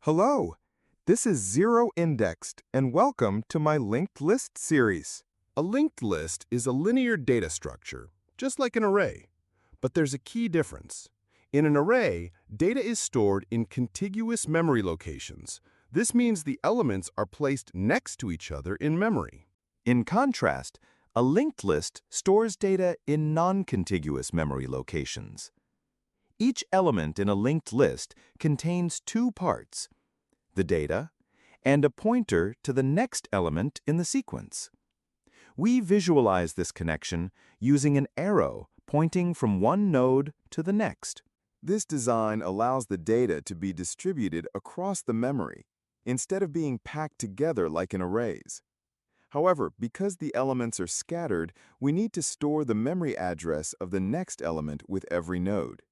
Hello, this is Zero Indexed, and welcome to my linked list series. A linked list is a linear data structure, just like an array. But there's a key difference. In an array, data is stored in contiguous memory locations. This means the elements are placed next to each other in memory. In contrast, a linked list stores data in non-contiguous memory locations. Each element in a linked list contains two parts, the data and a pointer to the next element in the sequence. We visualize this connection using an arrow pointing from one node to the next. This design allows the data to be distributed across the memory, instead of being packed together like in arrays. However, because the elements are scattered, we need to store the memory address of the next element with every node.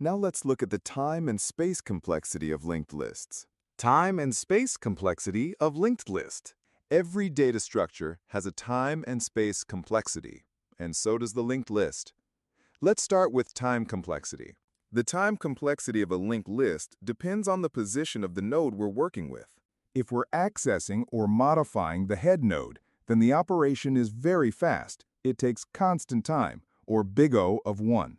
Now let's look at the time and space complexity of linked lists. Time and space complexity of linked list. Every data structure has a time and space complexity, and so does the linked list. Let's start with time complexity. The time complexity of a linked list depends on the position of the node we're working with. If we're accessing or modifying the head node, then the operation is very fast. It takes constant time, or big O of 1.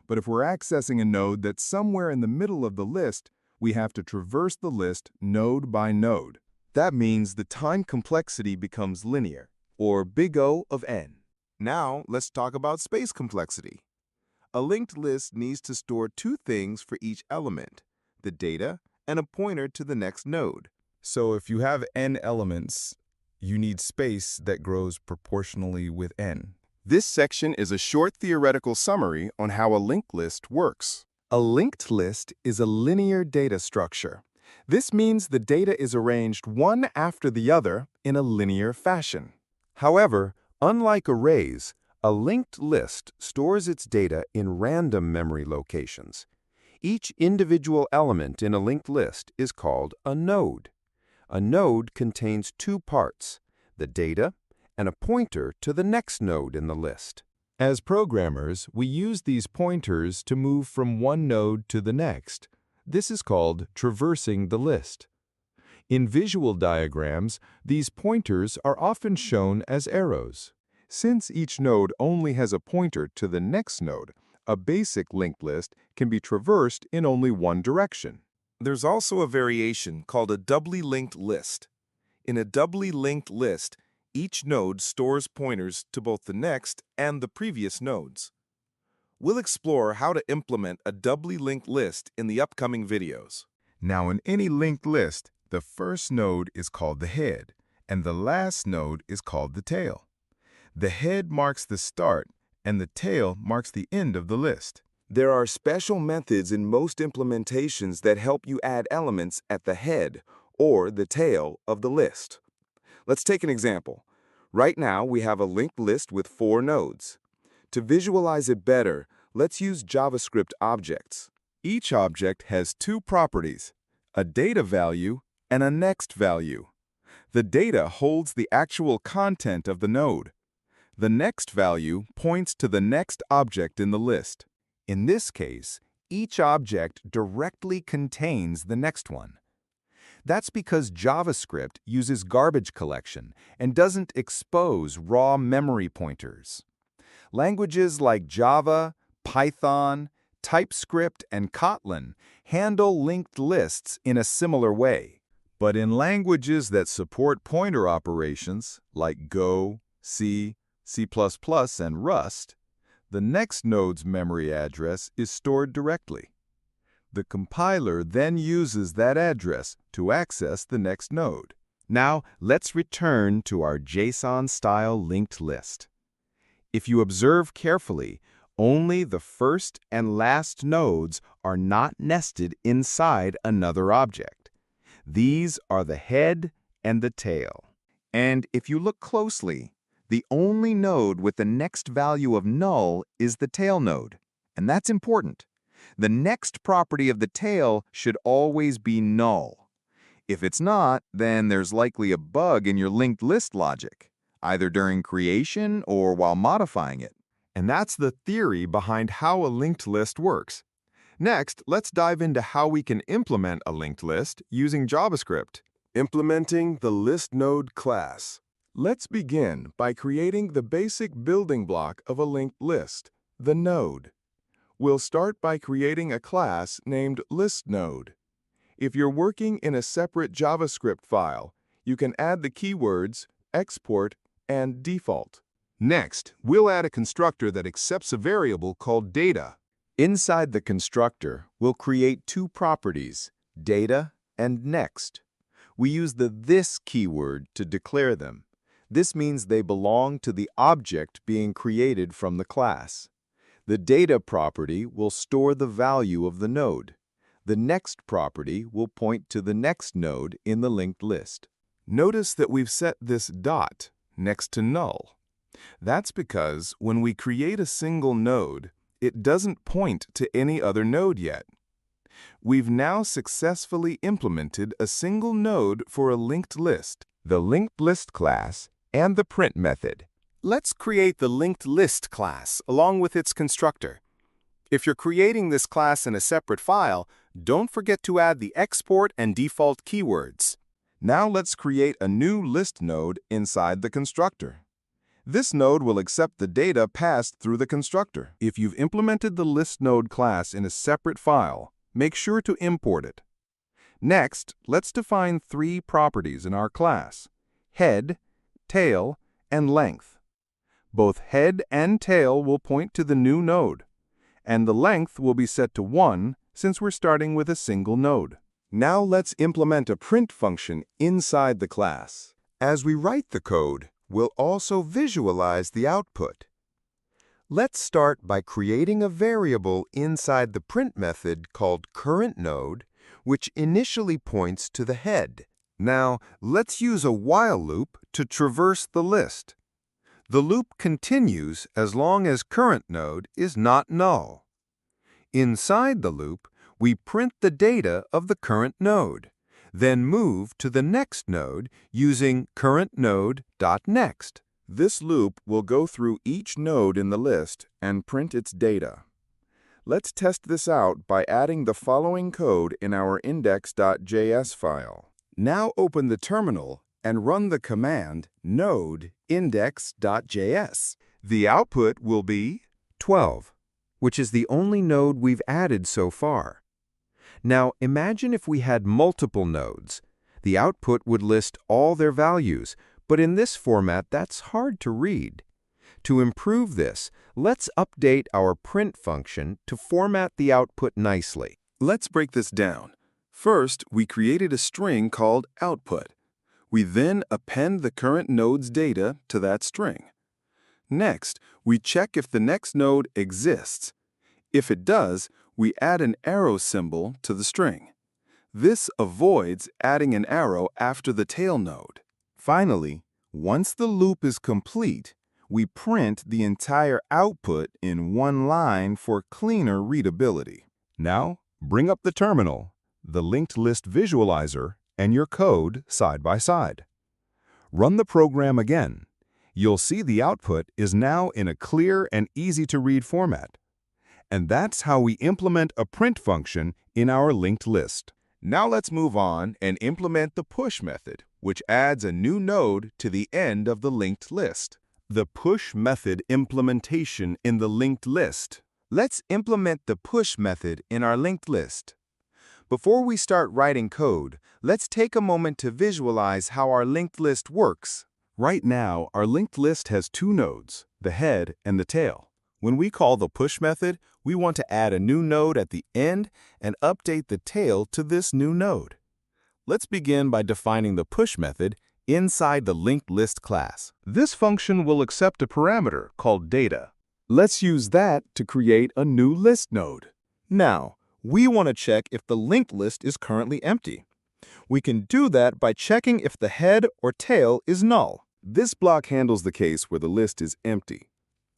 But if we're accessing a node that's somewhere in the middle of the list, we have to traverse the list node by node. That means the time complexity becomes linear, or big O of n. Now, let's talk about space complexity. A linked list needs to store two things for each element, the data and a pointer to the next node. So if you have n elements, you need space that grows proportionally with n. This section is a short theoretical summary on how a linked list works. A linked list is a linear data structure. This means the data is arranged one after the other in a linear fashion. However, unlike arrays, a linked list stores its data in random memory locations. Each individual element in a linked list is called a node. A node contains two parts, the data and a pointer to the next node in the list. As programmers, we use these pointers to move from one node to the next. This is called traversing the list. In visual diagrams, these pointers are often shown as arrows. Since each node only has a pointer to the next node, a basic linked list can be traversed in only one direction. There's also a variation called a doubly linked list. In a doubly linked list, each node stores pointers to both the next and the previous nodes. We'll explore how to implement a doubly linked list in the upcoming videos. Now, in any linked list, the first node is called the head, and the last node is called the tail. The head marks the start, and the tail marks the end of the list. There are special methods in most implementations that help you add elements at the head or the tail of the list. Let's take an example. Right now, we have a linked list with 4 nodes. To visualize it better, let's use JavaScript objects. Each object has two properties, a data value and a next value. The data holds the actual content of the node. The next value points to the next object in the list. In this case, each object directly contains the next one. That's because JavaScript uses garbage collection and doesn't expose raw memory pointers. Languages like Java, Python, TypeScript, and Kotlin handle linked lists in a similar way. But in languages that support pointer operations, like Go, C, C++, and Rust, the next node's memory address is stored directly. The compiler then uses that address to access the next node. Now, let's return to our JSON-style linked list. If you observe carefully, only the first and last nodes are not nested inside another object. These are the head and the tail. And if you look closely, the only node with the next value of null is the tail node. And that's important. The next property of the tail should always be null. If it's not, then there's likely a bug in your linked list logic, either during creation or while modifying it. And that's the theory behind how a linked list works. Next, let's dive into how we can implement a linked list using JavaScript. Implementing the list node class. Let's begin by creating the basic building block of a linked list, the node. We'll start by creating a class named ListNode. If you're working in a separate JavaScript file, you can add the keywords export and default. Next, we'll add a constructor that accepts a variable called data. Inside the constructor, we'll create two properties, data and next. We use the this keyword to declare them. This means they belong to the object being created from the class. The data property will store the value of the node. The next property will point to the next node in the linked list. Notice that we've set this dot next to null. That's because when we create a single node, it doesn't point to any other node yet. We've now successfully implemented a single node for a linked list, the linked list class, and the print method. Let's create the linked list class along with its constructor. If you're creating this class in a separate file, don't forget to add the export and default keywords. Now let's create a new list node inside the constructor. This node will accept the data passed through the constructor. If you've implemented the list node class in a separate file, make sure to import it. Next, let's define three properties in our class: head, tail, and length. Both head and tail will point to the new node, and the length will be set to 1 since we're starting with a single node. Now let's implement a print function inside the class. As we write the code, we'll also visualize the output. Let's start by creating a variable inside the print method called currentNode, which initially points to the head. Now, let's use a while loop to traverse the list. The loop continues as long as currentNode is not null. Inside the loop, we print the data of the current node, then move to the next node using currentNode.next. This loop will go through each node in the list and print its data. Let's test this out by adding the following code in our index.js file. Now open the terminal and run the command node index.js. The output will be 12, which is the only node we've added so far. Now imagine if we had multiple nodes. The output would list all their values, but in this format that's hard to read. To improve this, let's update our print function to format the output nicely. Let's break this down. First, we created a string called output. We then append the current node's data to that string. Next, we check if the next node exists. If it does, we add an arrow symbol to the string. This avoids adding an arrow after the tail node. Finally, once the loop is complete, we print the entire output in one line for cleaner readability. Now, bring up the terminal, the linked list visualizer, and your code side by side. Run the program again. You'll see the output is now in a clear and easy-to-read format. And that's how we implement a print function in our linked list. Now let's move on and implement the push method, which adds a new node to the end of the linked list. The push method implementation in the linked list. Let's implement the push method in our linked list. Before we start writing code, let's take a moment to visualize how our linked list works. Right now, our linked list has two nodes, the head and the tail. When we call the push method, we want to add a new node at the end and update the tail to this new node. Let's begin by defining the push method inside the linked list class. This function will accept a parameter called data. Let's use that to create a new list node. Now, we want to check if the linked list is currently empty. We can do that by checking if the head or tail is null. This block handles the case where the list is empty.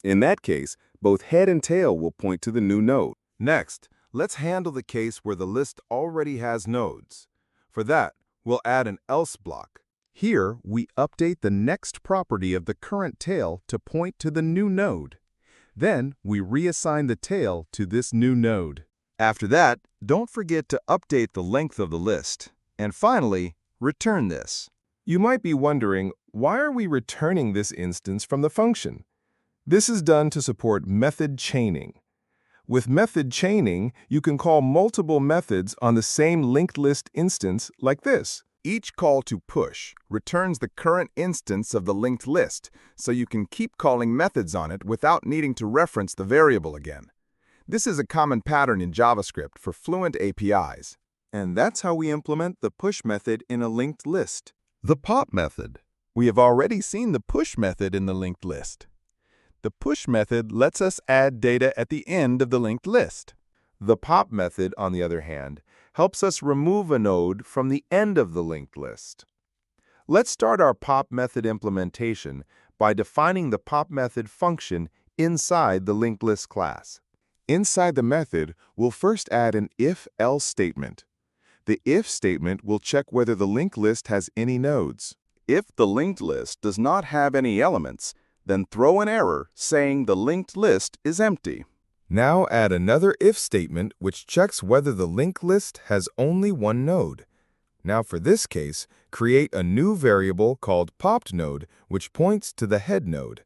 In that case, both head and tail will point to the new node. Next, let's handle the case where the list already has nodes. For that, we'll add an else block. Here, we update the next property of the current tail to point to the new node. Then, we reassign the tail to this new node. After that, don't forget to update the length of the list. And finally, return this. You might be wondering, why are we returning this instance from the function? This is done to support method chaining. With method chaining, you can call multiple methods on the same linked list instance like this. Each call to push returns the current instance of the linked list, so you can keep calling methods on it without needing to reference the variable again. This is a common pattern in JavaScript for fluent APIs. And that's how we implement the push method in a linked list. The pop method. We have already seen the push method in the linked list. The push method lets us add data at the end of the linked list. The pop method, on the other hand, helps us remove a node from the end of the linked list. Let's start our pop method implementation by defining the pop method function inside the linked list class. Inside the method, we'll first add an if-else statement. The if statement will check whether the linked list has any nodes. If the linked list does not have any elements, then throw an error saying the linked list is empty. Now add another if statement which checks whether the linked list has only one node. Now for this case, create a new variable called popNode which points to the head node.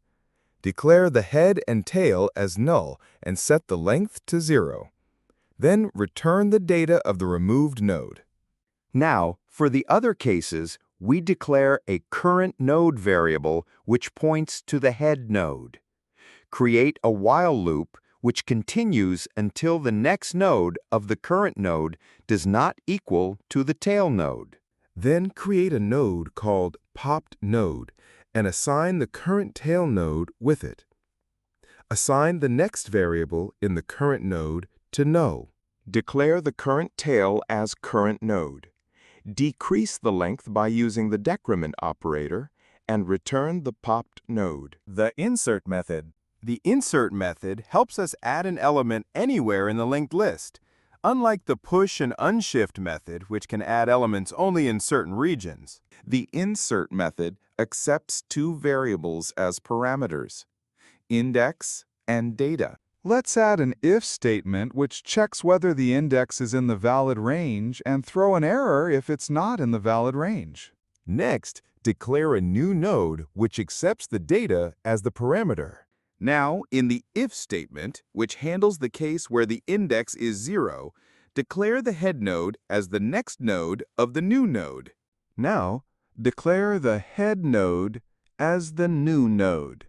Declare the head and tail as null and set the length to 0. Then return the data of the removed node. Now, for the other cases, we declare a current node variable which points to the head node. Create a while loop which continues until the next node of the current node does not equal to the tail node. Then create a node called popNode and assign the current tail node with it. Assign the next variable in the current node to null. Declare the current tail as current node. Decrease the length by using the decrement operator and return the popped node. The insert method. The insert method helps us add an element anywhere in the linked list, unlike the push and unshift method, which can add elements only in certain regions. The insert method accepts two variables as parameters, index and data. Let's add an if statement which checks whether the index is in the valid range and throw an error if it's not in the valid range. Next, declare a new node which accepts the data as the parameter. Now, in the if statement, which handles the case where the index is 0, declare the head node as the next node of the new node. Now, declare the head node as the new node.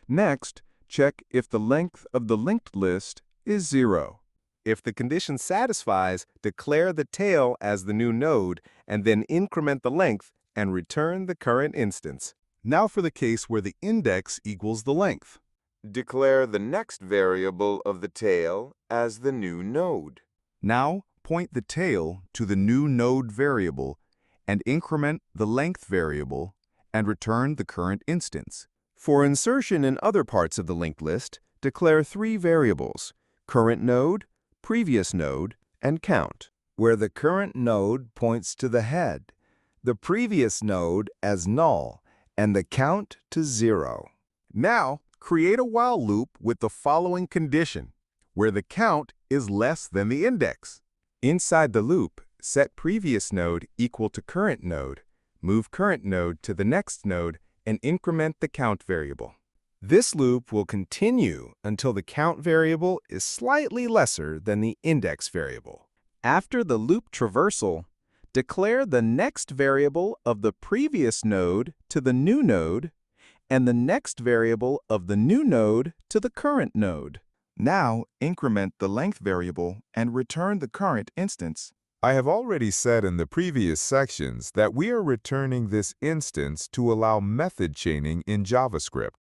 Next, check if the length of the linked list is 0. If the condition satisfies, declare the tail as the new node and then increment the length and return the current instance. Now for the case where the index equals the length. Declare the next variable of the tail as the new node. Now point the tail to the new node variable and increment the length variable and return the current instance. For insertion in other parts of the linked list, declare three variables: current node, previous node, and count, where the current node points to the head, the previous node as null, and the count to 0. Now, create a while loop with the following condition, where the count is less than the index. Inside the loop, set previous node equal to current node, move current node to the next node, and increment the count variable. This loop will continue until the count variable is slightly lesser than the index variable. After the loop traversal, declare the next variable of the previous node to the new node, and the next variable of the new node to the current node. Now, increment the length variable and return the current instance. I have already said in the previous sections that we are returning this instance to allow method chaining in JavaScript.